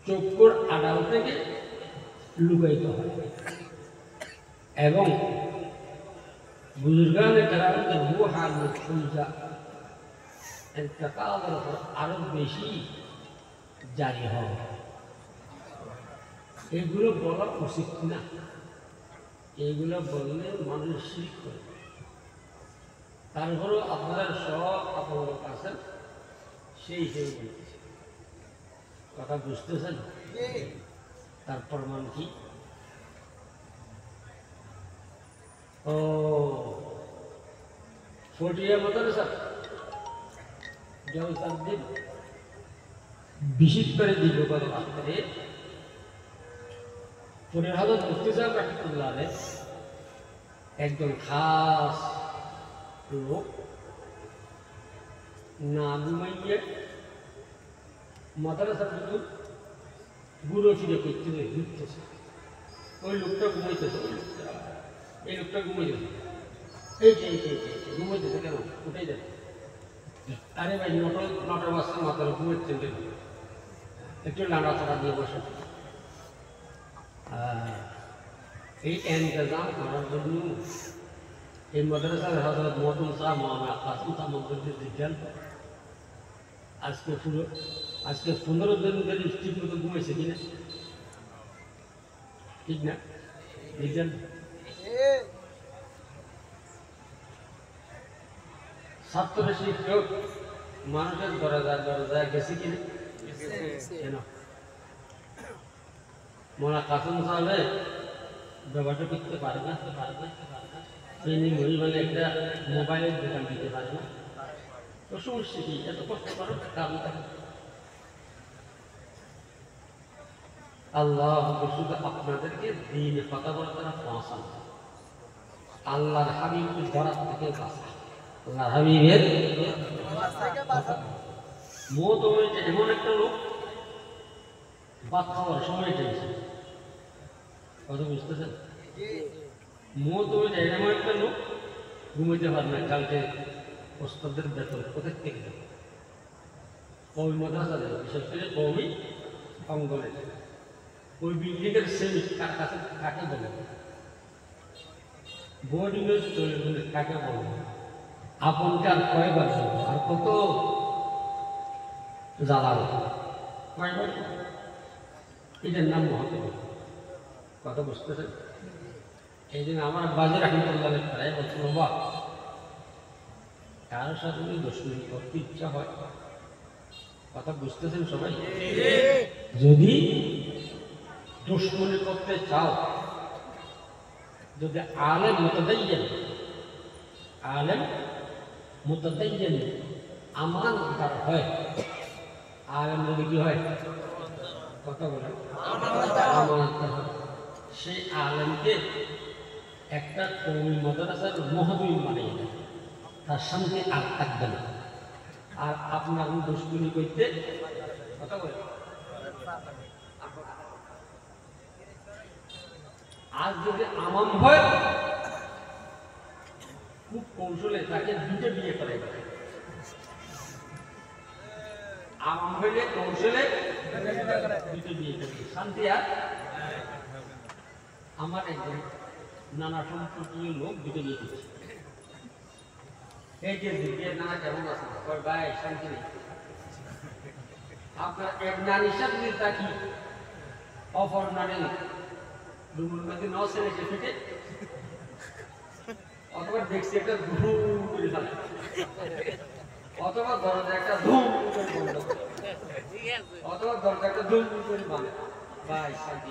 চক্ষুর আড়াল থেকে লুকাইতে হয় এবং বুজুর্গানে কেরামতের রুহা মুখুজা ইন্তেকালের উপর আরো বেশি জারি হবে। এগুলো বলা উচিত না, এগুলো বললে মানুষ শিরক করে। তারপরেও আপনারা সব আপনাদের কাছে সেই হিসেবে বলতেছে, কথা বুঝতেছেন? তার প্রমাণ কি? ও ফটিয়া মাদ্রাসা জলসার দিন বিশেষ করে দীর্ঘকাল রাত্রে ফটিয়ার হাজত মুফতি সাহেব রাহমাতুল্লাহ আলাইহি একজন খাস লোক না ঘুমাইয়ে মাদ্রাসার ভিতর গুঁড়ো ফিরে করতে ঘুরতেছে। ওই লোকটা ঘুমাইতেছে, এই লোকটা ঘুমাইতেছে, এই ঘুমাইতেছে কেন? উঠেই যাবে। আরে ভাই নটা বাজছে, মাথার ঘুমাচ্ছেন কেন? একটু লাড়াচাড়া দিয়ে বসে। এই ইন্তজাম করার জন্য এই মাদ্রাসার হযরত মওদুদ সাহেব মাওলানা কাসিম সাহেব মন্দির দিলেন। আজকে 15 দিন ধরে ঠিক মতো ঘুমাইছে কিনা? ঠিক না? বুঝলেন? ছাত্র শিক্ষক মানুষের দরজায় গেছে কিনা? কেন? মাওলানা কাসিম সাহেব ব্যবসা করতে পারে না, তিনি মানে একটা মোবাইলের দোকান দিতে পারে না। তো সমস্যা কি? এত কষ্ট করো, কারণ আল্লাহ শুধু আপনাদেরকে দিন কথাবার্তা পৌঁছান, আল্লাহর হাবিবের ধরার থেকে বাঁচা। আল্লাহর হাবিবের মত হয়েছে এমন একটা লোক ভাত খাওয়ার সময় টেনছে, কথা বুঝতেছেন? মত হয়েছে এমন একটা লোক ঘুমাইতে পারে না, কালকে ওস্তাদের বেতন কোথায় থেকে দেবে? কৌমি মাদ্রাসা দেবে, বিশেষ করে কৌমি অঙ্গনে। ওই বিল্ডিংয়ের সেমি কার কাছে কাকে বলে? বোর্ডিংয়ে চলে গেলে কাকে বলে? আপনকে আর কয়বার বলবো, আর কত জ্বালাবো, কয়বার? এটার নাম মহতে, কথা বুঝতেছেন? এই জন্য আমার বাজে রাহমাতুল্লাহ প্রায় বলছিল, বাবা কারোর সাথে যদি দুশমনি করতে ইচ্ছা হয়, কথা বুঝতেছেন সবাই? যদি দুশমনি করতে চাও, যদি আলেম মুতাদাইয়্যিন আমানদার হয়, আলেম যদি কি হয়? কথা বলে আমানদার হয়, সেই আলেমকে একটা কওমি মাদ্রাসার মুহাদ্দিস বানিয়ে দেয়, তার সামনে আর থাকবে না। আর আপনার দুশমনি করতে কথা বলে, আজ যদি আমাম হয়, খুব কৌশলে তাকে দুটো বিয়ে করে। আমাম হইলে কৌশলে দুটো বিয়ে করে শান্তি। আর আমার একজন নানা সম্পর্কীয় লোক দুটো বিয়ে করছে। এই যে দিকে নানা কেমন আছে, ভাই শান্তি নেই। আপনার এক নারী সাথে তাকি অফার নারী রুমের মধ্যে নসে রেখে ফেটে, অথবা দেখছি একটা ধুম করে ফেলে, অথবা দরজা একটা ধুম করে বন্ধ, অথবা দরজা একটা ধুম করে বাঁধে। ভাই শান্তি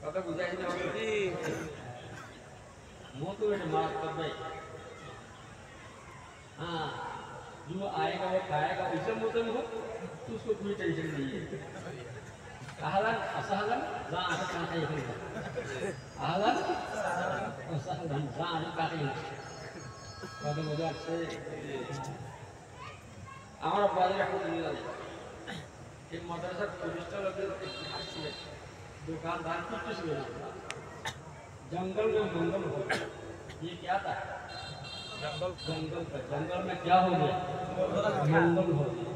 কথা বুঝাই না? मौत तो बेटे मार भाई। हाँ जो आएगा वो खाएगा, इसे मौत में हो तो उसको कोई टेंशन नहीं है। आहलन असहलन जा आगे काटे ही नहीं, आहलन असहलन जा आगे काटे ही नहीं। कभी मुझे अच्छे हमारा बाजार को नहीं लगा। एक मदरसा टूरिस्ट लोग अच्छे दुकानदार कुछ नहीं, जंगल में मंगल हो, ये क्या था? जंगल में क्या हो गया? मंगल हो गया।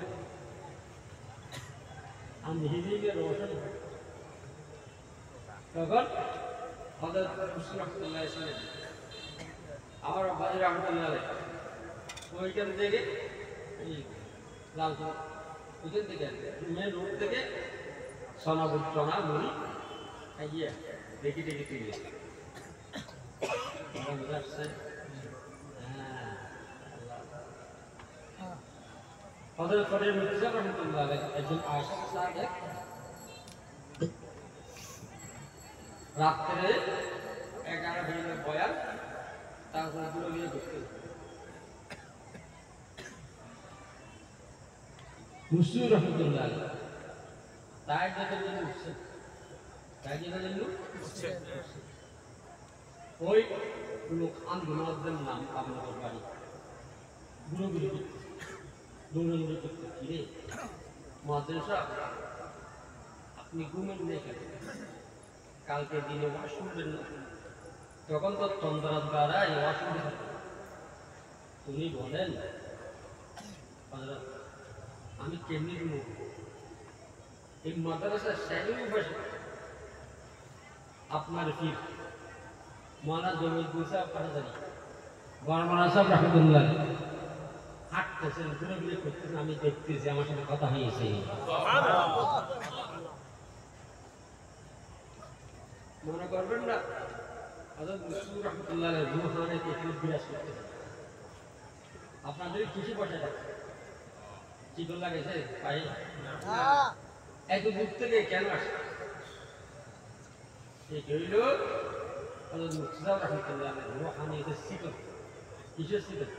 अंधेरी में रोशन हो तখন হযরত মুসলিম রাহমাতুল্লাহ আলাইহি আমার বাড়ি রাহমাতুল্লাহ আলাইহি ওইখান থেকে এই লালপুর ওইখান থেকে মেন রোড থেকে সোনাপুর মুড়ি খাইয়ে দেখি দেখি তুলে হযরত ফরিদ মির্জা রাহমাতুল্লাহ আলাইহি একজন আশিক সাদেক রাত্রে 11 দিনের বয়ান তারপরে পুরো গিয়ে করতে মুসলিম রাহমাতুল্লাহ আলাইহি তাই যেতে উঠছে তাই যেতে উঠছে ওই লোক আন্দোলনের নাম আপনাদের বাড়ি গুরুগুরু দৌড়াদৌড়ি করতে কিরে মাদ্রাসা আপনি ঘুমেন নেই কেন কালকে দিনে ওয়াশ শুনবেন না তখন তো চন্দ্রাত দ্বারা এই ওয়াশ শুনতে উনি বলেন আমি কেমনি ঘুমো এই মাদ্রাসার স্যারের বসে আপনার কি মানা জমি গুছা আপনারা জানি বর্মনা সাহেব রাহমাতুল্লাহ হাঁটতেছেন ঘুরে ঘুরে করতেছেন আমি দেখতেছি আমার সাথে কথা হয়েছে মনে করবেন না হযরত মুসলিম রাহমাতুল্লাহ আলাইহি রূহানে একটু বিরাজ করতেছেন আপনাদের কিছু পয়সা আছে চিকন লাগেছে পায়ে এত দূর থেকে কেন আসে এই হইল হযরত মুসলিম রাহমাতুল্লাহ আলাইহি রূহানে এসে চিকন কিসের চিকন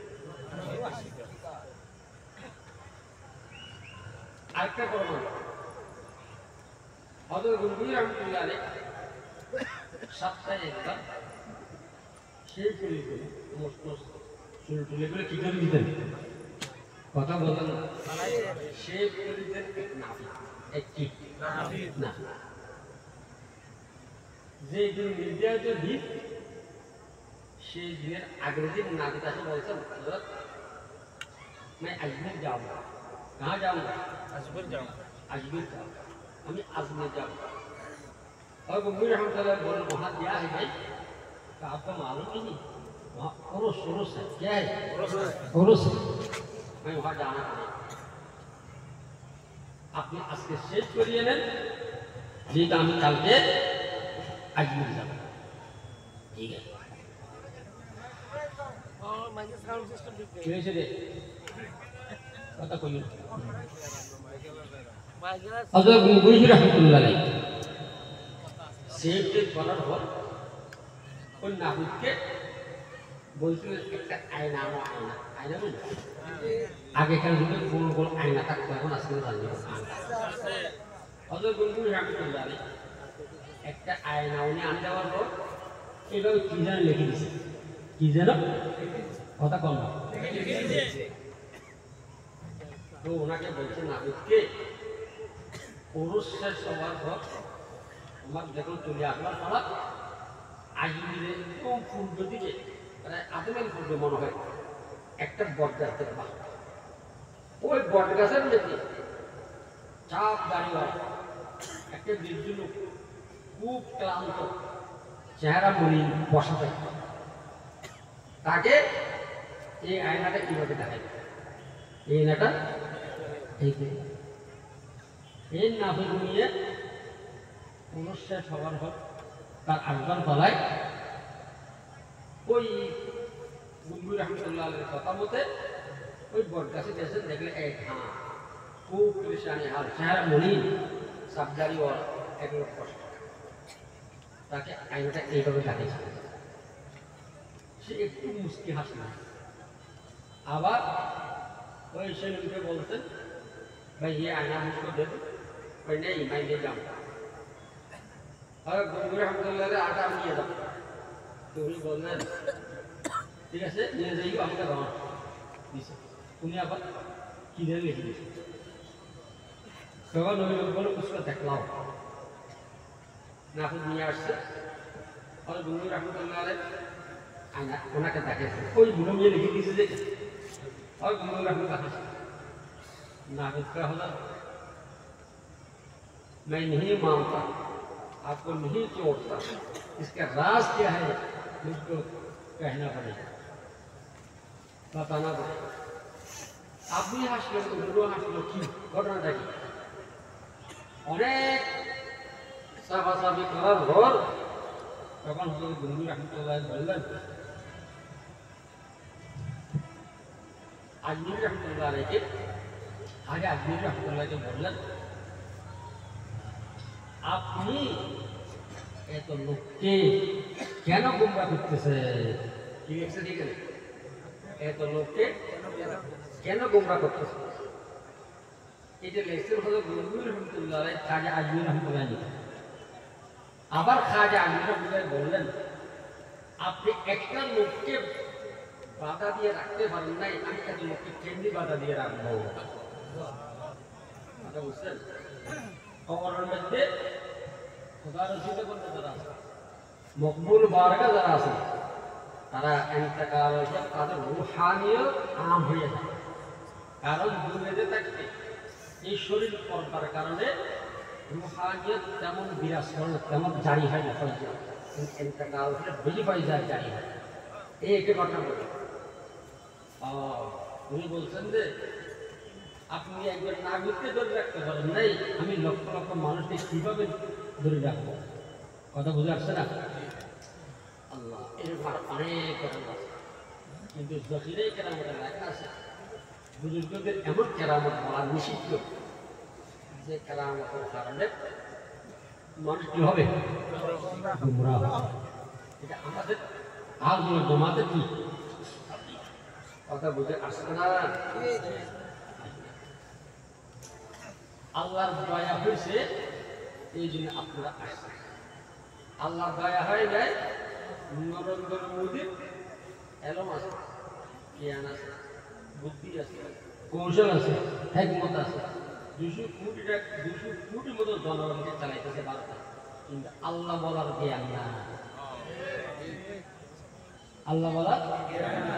আরেকটা প্রমাণ হযরত গুলবুই রাহমাতুল্লাহ আলাইহি সপ্তাহে একবার সেই পরিবেশ সমস্ত চুল তুলে করে কি করে দিতেন কথা বলেন না সেই পরিবেশ একটি না যে দিন নির্ধারিত দিন সেই দিনের আগের দিন নাবিদ আসে বলছেন मैं अजमेर जाऊंगा कहाँ जाऊंगा अजमेर जाऊंगा আমি अजमेर जाऊंगा और गुलबुई रहमतुल्लाह बोले वहाँ क्या है भाई तो आपको मालूम नहीं वहाँ उरुस है क्या है उरुस मैं वहाँ जाना पड़ेगा আপনি আজকে শেষ করিয়ে নেন যেটা আমি কালকে আজমের যাব ঠিক আছে কথা কই হযরত গুলবুই রাহমাতুল্লাহ আলাইহি সেফটি করার পর ওই নাবিদকে বলছিল একটা আয়না আনো আয়না বল আগেকার যুগে গোল গোল আয়না থাকতো এখন আজকে জানি হযরত গুলবুই রাহমাতুল্লাহ আলাইহি একটা আয়না উনি আনতে দেওয়ার পর এবার কি যেন লিখে দিছে কি যেন কথা কম না তো ওনাকে বলছে নাবিদকে পুরুষ শেষ হওয়ার পর আমার যখন চলে আসবার পালা আজমিরে একদম পূর্ব দিকে মানে আদমের পূর্বে মনে হয় একটা বট গাছ দেখবা ওই বট গাছের মধ্যে চাপ দাঁড়িয়ে একটা বৃদ্ধ লোক খুব ক্লান্ত চেহারা মলিন বসা থাকত তাকে এই আয়নাটা কিভাবে দেখায় এই আয়নাটা এই নাফিক নিয়ে পুনঃশেষ হওয়ার পর তার আসবার তলায় ওই গুলবুই রাহমাতুল্লাহ আলাইহির কথা মতে ওই বটগাছে গেছেন দেখলে এক খুব পরেশানি হাল চেহারা মলিন সাবদারি ওর এক লোক কষ্ট তাকে আয়নাটা এইভাবে দেখাইছে সে একটু মুস্কি হাসল আবার ওই সেলিমকে বলতেন भाई ये आईना मुझको दे दो भाई नहीं मैं ले जाऊंगा और गुलबुई रहमतुल्लाह আলাইহি आटा নিয়ে যাও তুমি বললেন ঠিক আছে নিয়ে যাইও আমাকে দাও দিছে উনি আবার কি দিয়ে লিখে দিছে তখন ওই লোক বলে उसको দেখলাও নাফিদ নিয়ে আসছে और गुलबुई रहमतुल्लाह আলাইহি আয়না ওনাকে দেখে ওই বুড়ো মেয়ে লিখে দিয়েছে যে और गुरु रखने का नागरिक का होला मैं नहीं मानता आपको नहीं छोड़ता इसका राज क्या है मुझको कहना पड़ेगा बताना पड़ेगा आप भी हासिल गुरु हासिल की घटना की অনেক সাফাসাফি করার পর তখন গুরু রহমতুল্লাহ বললেন আজমির রহমতুল্লাহ আলাইকে আগে আজমির রহমতুল্লাহকে বললেন আপনি এত লোককে কেন গুমরা করতেছে ঠিক আছে ঠিক আছে এত লোককে কেন গুমরা করতেছে এটা লেখছেন হলো গুরু রহমতুল্লাহ আলাই খাজা আজমির রহমতুল্লাহ আবার খাজা আজমির রহমতুল্লাহ বললেন আপনি একটা লোককে বাধা দিয়ে রাখতে পারেন নাই আমি এত লোককে কেমনি বাধা দিয়ে রাখবো বুঝছেন খবরের মধ্যে খোদা রসিদে করতে যারা আছে মকবুল বারগা যারা আছে তারা ইন্তেকাল হয়েছে তাদের রুহানিয়ত আম হয়ে যায় কারণ দুনিয়াতে থাকতে এই শরীর পর্দার কারণে রুহানিয়ত তেমন বিরাজ করে তেমন জারি হয় না ফলে ইন্তেকাল হলে বেশি পাই যায় জারি হয় এই একটি ঘটনা বলে উনি বলছেন যে আপনি একজন নাগরিককে ধরে রাখতে পারেন নাই আমি লক্ষ লক্ষ মানুষকে কিভাবে ধরে রাখবো কথা বুঝে আসছে না আল্লাহ এরকম অনেক ঘটনা আছে কিন্তু জহিরে কেরামতের লেখা আছে বুজুর্গদের এমন কেরামত বলা নিষিদ্ধ যে কেরামতের কারণে মানুষ কি হবে এটা আমাদের আলোচনা জমাতে কি কথা বুঝে আসছে না আল্লাহর দয়া হয়েছে এই জন্য আপনারা আসছেন আল্লাহর দয়া হয় নাই নরেন্দ্র মোদীর এলম আছে জ্ঞান আছে বুদ্ধি আছে কৌশল আছে হিকমত আছে 200 কোটি মতো জনগণকে চালাইতেছে ভারতে কিন্তু আল্লাহ বলার জ্ঞান না আল্লাহ বলার জ্ঞান না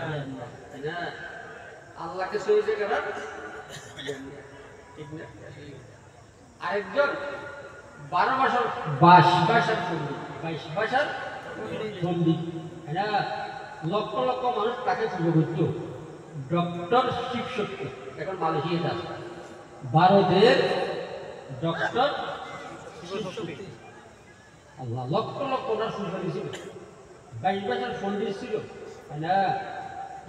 তাই না আল্লাহকে সহ্য করার ঠিক না আরেকজন 12 ভাষার পণ্ডিত এটা লক্ষ লক্ষ মানুষ তাকে পুজো করত ডক্টর শিব শক্তি এখন মালয়েশিয়াতে আছে ভারতের ডক্টর আল্লাহ লক্ষ লক্ষ ওনার সুন্দরী ছিল 22 ভাষার পণ্ডিত ছিল না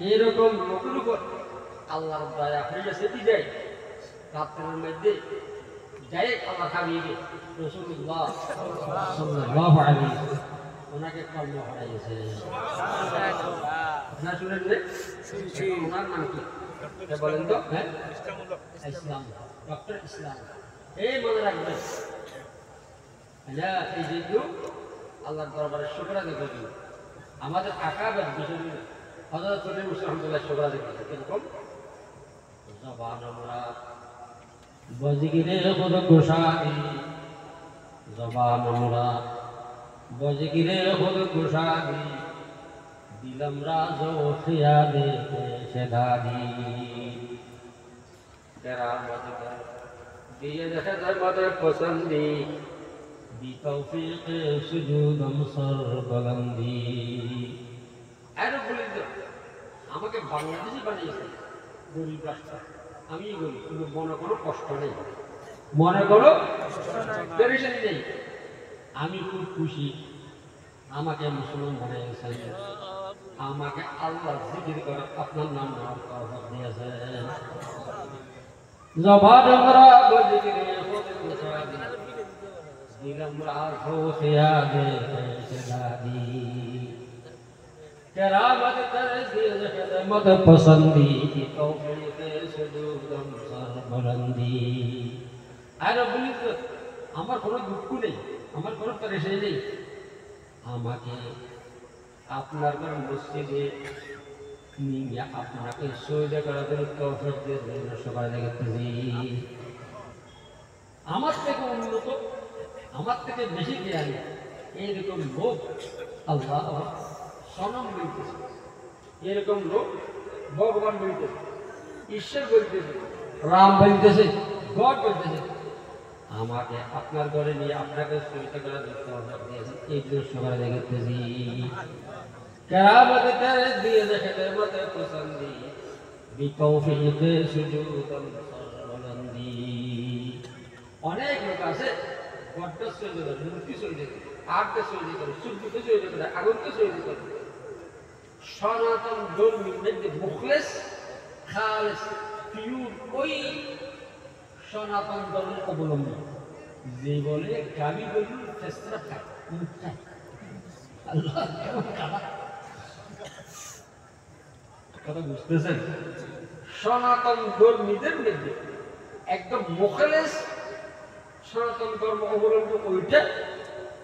এরকম লোকের উপর আল্লাহর দয়া হয়ে গেছে কি যায় রাত্রের মধ্যে যাই আল্লাহ খাবিয়ে রাসূলুল্লাহ সাল্লাল্লাহু আলাইহি ওনাকে কলমা পড়াইছে না শুনেন ওনার নাম কি বলেন তো হ্যাঁ ইসলাম ডক্টর ইসলাম এই মনে রাখবেন না এই যে আল্লাহর দরবারে শুকর আদায় করি আমাদের আকাবের বিষয় হযরত সৈয়দ মুসলিম আলহামদুলিল্লাহ শুকর আদায় করতে কিরকম জবান আমরা বজগিরে খুদ কুশাদি জবান আমরা বজগিরে খুদ কুশাদি দিলম রাজো খিয়াদে সেদাদি কেরামত কর দিয়ে দেখে ধর্মত পছন্দি বিতৌফিক সুজুদম সর বুলন্দি আরে বলে দাও আমাকে বাংলাদেশি বানিয়েছে গরিব রাষ্ট্র আমি বলি কিন্তু মনে করো কষ্ট নেই মনে করো পেরেশানি নেই আমি খুব খুশি আমাকে মুসলমান বানিয়েছেন আমাকে আল্লাহ জিকির করে আপনার নাম নেওয়ার তৌফিক দিয়েছেন জবান আমরা বজিরে খুদ কুশাদি দিলম রাজো খিয়াদে সেদাদি কেরামত কর দিয়ে খিদমত পসন্দি তৌফিক সুজুদম সর বুলন্দি আর বলিস আমার কোনো দুঃখ নেই আমার কোনো পেরেশানি নেই আমাকে আপনার ঘর মসজিদে নিয়ে আপনাকে সহ্য করার জন্য তৌফিক দিয়ে সবাই দেখতেছি আমার থেকে উন্নত আমার থেকে বেশি জ্ঞানী এইরকম লোক আল্লাহ সনম বলতেছে, এরকম লোক ভগবান বলতেছে, ঈশ্বর বলতেছে, রাম বলতেছে, গড বলতেছে। আমাকে আপনার ঘরে নিয়ে আপনাকে সহিত করে দেখতে অর্ডার দিয়েছেন, এই দৃশ্য করে দেখতেছি। কেরামত করে দিয়ে দেখে মতে পছন্দি বিকৌফিকে সুজুদম সরবলন্দি। অনেক লোক আছে বড্ড সহ্য করে, মূর্তি সহ্য করে, আটকে সহ্য করে, সূর্যকে সহ্য করে, আগুনকে সহ্য করে। সনাতন ধর্মীর মধ্যে মুখলেস খালেস পিওর ওই সনাতন ধর্মের অবলম্বন, যে বলে গালি বলি চেষ্টা খায়, মুখ খায়। আল্লাহ কেমন খারাপ কথা বুঝতেছেন? সনাতন ধর্মীদের মধ্যে একদম মুখলেস সনাতন ধর্ম অবলম্বন ওইটা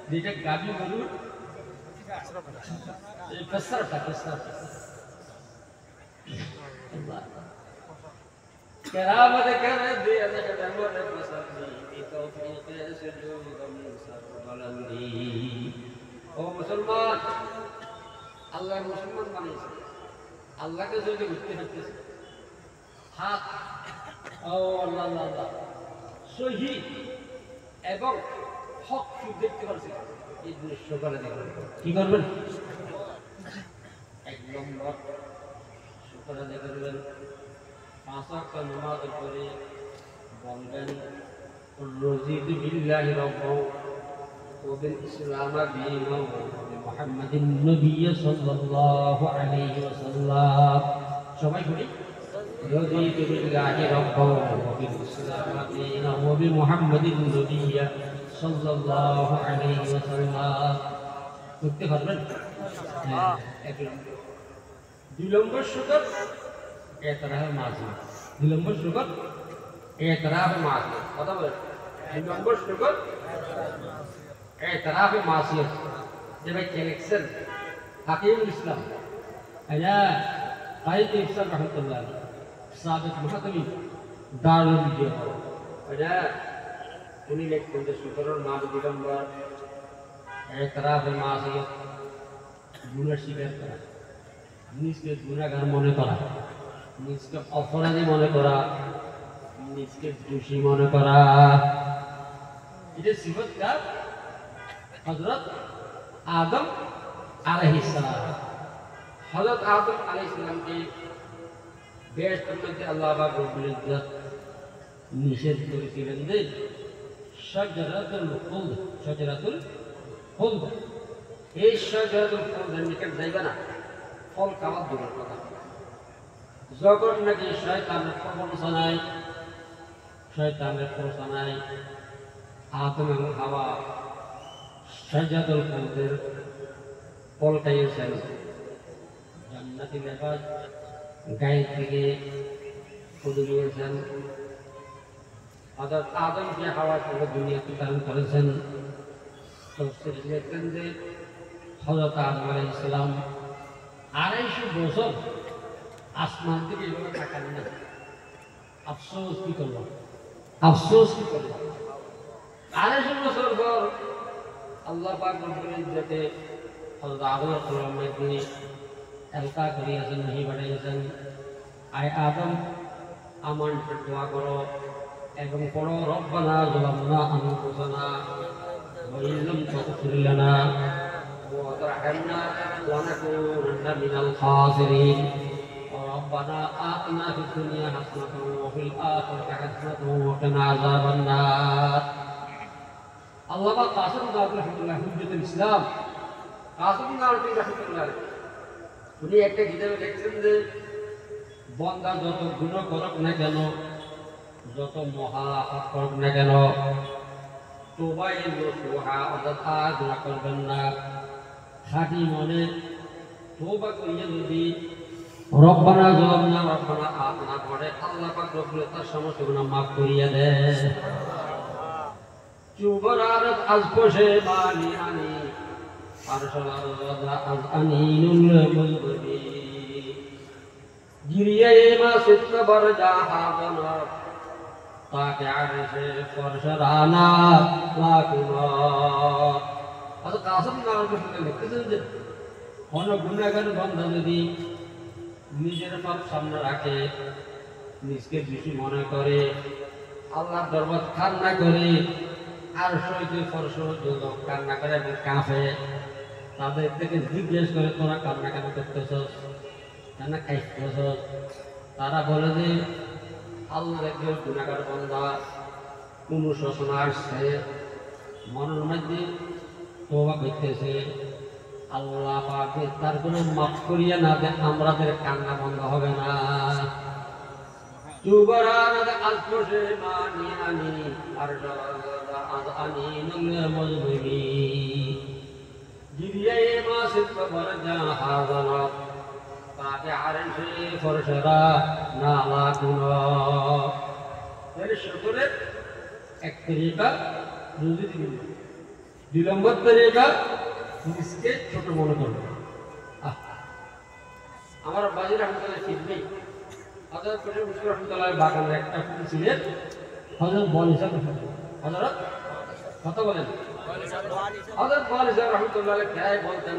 যেটা গালি বলুন কেরামত করে দিয়ে দেখে মনে পছন্দি বিকৌফিকে সুজুদম সরবলন্দি। ও মুসলমান, আল্লাহ মুসলমান বানিয়েছে, আল্লাহকে যদি উঠতে হচ্ছে হাত ও আল্লাহ আল্লাহ সহি এবং হক দেখতে পারছি, এই দৃশ্য করে দেখবেন। কি করবেন? এক নম্বর শুকরা দেখবেন, 5 ওয়াক্ত নামাজের পরে বলবেন রজিতু বিল্লাহি রাব্বান ওয়া বিল ইসলামি দীনান ওয়া মুহাম্মাদিন নবিয়্যিন সাল্লাল্লাহু আলাইহি ওয়াসাল্লাম। সবাই বলি রজিতু বিল্লাহি রাব্বান ওয়া বিল ইসলামি দীনান ওয়া বিমুহাম্মাদিন নবিয়্যিন সাল্লাল্লাহু আলাইহি ওয়াসাল্লাম। করতে পারবেন? হ্যাঁ। এক নম্বর। 2 নম্বর শুকর এতরাহ মাঝি। 2 নম্বর শুকর এতরাহ মাঝি। কথা বলেন। 2 নম্বর শুকর এতরাহ মাঝি। যে ভাই ইলেকশন হাকিমুল ইসলাম আয়া কাইদ ইফসার রাহমাতুল্লাহ সাবেক মুহাদ্দিস দারুল জিয়া আয়া উনি লিখতেন যে শুকরের নাম 2 নম্বর এতরাহ মাঝি, গুনাহ স্বীকার করা, নিজকে গুনাহগার মনে করা, নিজকে অপরাধী মনে করা, নিজকে দোষী মনে করা। এটা সিফত কার? হযরত আদম আলাইহিস সালাম। হযরত আদম আলাইহিস সালামকে বেহেশতের মধ্যে আল্লাহ পাক রব্বুল ইজ্জত নিষেধ করেছিলেন যে শাজারাতুল খুলদ, শাজারাতুল খুলদ, এই শাজারাতুল খুলদের নিকট যাইবা না, ফল খাওয়ার দূরের কথা। যখন নাকি শয়তানের প্রবঞ্চনায়, শয়তানের প্ররোচনায় আদম এবং হাওয়া শাজারাতুল খুলদের ফল খাইয়েছেন, জান্নাতি লেবাস গায়ে থেকে খুলে নিয়েছেন, হযরত আদমকে হাওয়ার সঙ্গে দুনিয়াতে প্রেরণ করেছেন। তফসীরে লিখেন যে হযরত আদম আলাইহিস সালাম 250 বছর আসমান থেকে এভাবে তাকান না। আফসোস কি করলো, আফসোস কি করলো। 250 বছর পর আল্লাহ পাক রব্বুল ইজ্জতে হযরত আদম আলাইহিস সালামকে এলকা করিয়েছেন, নহি বানাইয়েছেন, আয় আদম আমার দোয়া করো এবং পড়ো রব্বানা যালামনা আনফুসানা ওয়া ইল্লাম তাগফির লানা ওয়া তারহামনা লানাকুনান্না মিনাল খাসিরিন রব্বানা আতিনা ফিদ দুনিয়া হাসানাতাও ওয়া ফিল আখিরাতি হাসানাতাও ওয়া কিনা আযাবান নার। আল্লামা কাসিম নানভী রাহমাতুল্লাহ হুজ্জাতুল ইসলাম, কাসিম নানভী রাহমাতুল্লাহ উনি একটা কিতাবে লিখছেন যে বান্দা যত গুনাহ করুক না কেন, যত মহাপাপ করুক না কেন, তওবায়ে নসুহা অর্থাৎ আর গুনাহ করবেন না, খাঁটি মনে তওবা করিয়ে যদি রব্বানা যালামনা রব্বানা আতিনা পড়ে, আল্লাহ পাক রব্বুল তার সমস্ত গুনাহ মাফ করিয়ে দেয়। চুবরারত আজ পোষে বানি আনি আরশালার রাজা আজ আনিনুল মুলবি গিরিয়ে মা সিদ্ধ বরজা হাবনা তাকে আরশে ফরশরানা লাকুনা। আচ্ছা কাসিম নানভী লিখতেছেন যে কোনো গুণাগার বান্দা যদি নিজের পাপ সামনে রাখে, নিজকে বেশি মনে করে, আল্লাহর দরবার কান্না করে, আর সইতে ফরস যুবক কান্না করে এবং কাঁপে, তাদের থেকে জিজ্ঞেস করে তোরা কান্না কেন করতেছস, কেন খাইতেছস? তারা বলে যে আল্লাহর একজন গুণাগার বান্দা অনুশোচনা আসছে, মনের মধ্যে তওবা করতেছে, আল্লাহ পাক তার কোনো মাফ করিয়া না দেন, আমাদের কান্না বন্ধ হবে না। চুবরান আলফুসে মানি আনি আর আনি নঙ্গে মজবুরি জিরিয়ে মা সিদ্ধ বরজা হাজানা তাকে আরেনসে ফরসরা নালা গুণ। এর শুকরের এক তরিকা রুজি দিন, 2 নম্বর তরিকা নিজকে ছোট মনে করবে। আমার বাজির রহমতুল্লাহ শিখবে হযরত মুশকিল রহমতুল্লাহ বাগানের একটা ফুল ছিলেন হযরত বলিসা হযরত কত বলেন হযরত বলিসা রহমতুল্লাহ প্রায় বলতেন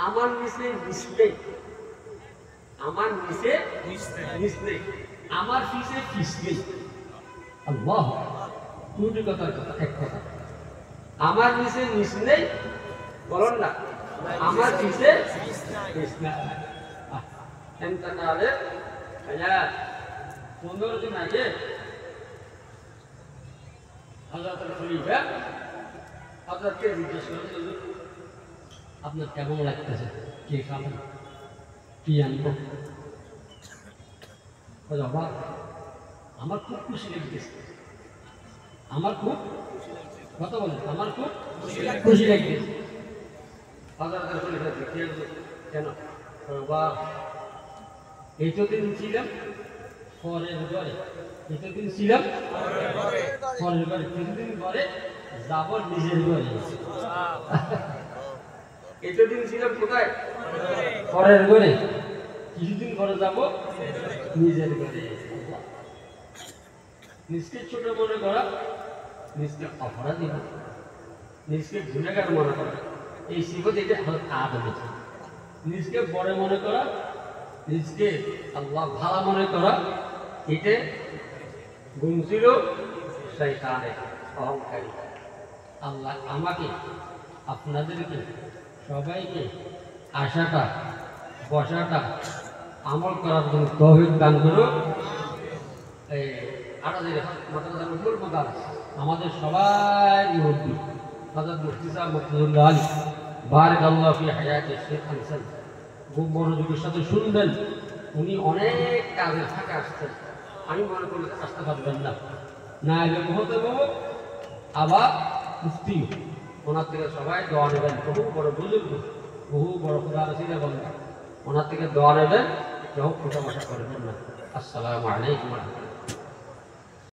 আমার নিচে নিচে আমার নিচে নিচে আমার পিছে পিছনে। আল্লাহ দুটি কথার কথা, এক কথা আমার নিচে নিচ নেই বলুন না, আমার পিছে পিছনে। এন্তকালে 15 দিন আগে হযরত খলিফা হযরতকে জিজ্ঞেস করলেন আপনার কেমন লাগতেছে, কি খাবেন, কি আনবো? বাবা আমার খুব খুশি লাগতেছে, আমার খুব কথা বলেন, আমার খুব খুশি লাগতেছে। হযরত খলিফা কেন? বাবা এতদিন ছিলাম পরের ঘরে, এতদিন ছিলাম পরের ঘরে, কিছুদিন পরে যাব নিজের ঘরে। এতদিন ছিলাম কোথায়? পরের ঘরে, কিছুদিন পরে যাব নিজের ঘরে। নিজকে ছোট মনে করা, নিজকে অপরাধী না, নিজকে গুণাগার মনে করা, এই সিফত এটা আদমে। নিজকে বড় মনে করা, নিজকে আল্লাহ ভালো মনে করা, এটা গুণ ছিল শয়তানের, অহংকারী। আল্লাহ আমাকে আপনাদেরকে সবাইকে আশাটা বসাটা আমল করার জন্য তৌফিক দান করো। আমাদের সবাই মুরব্বী হযরত মুফতি সাহেব মুফতিউল্লাহ আলী বারাকাল্লাহু ফি হায়াতি শেখ হাসান খুব মনোযোগের সাথে শুনবেন। উনি অনেক কাজের ফাঁকে আসছেন, আমি মনে করি আসতে পারবেন না, না এলে হতে পাবো আবার মুফতি ওনার থেকে সবাই দোয়া নেবেন। বহু বড় বুজুর্গ, বহু বড় খোদা রসিদা বলেন, ওনার থেকে দোয়া নেবেন, কেউ খোটা বসা করবেন না। আসসালামু আলাইকুম।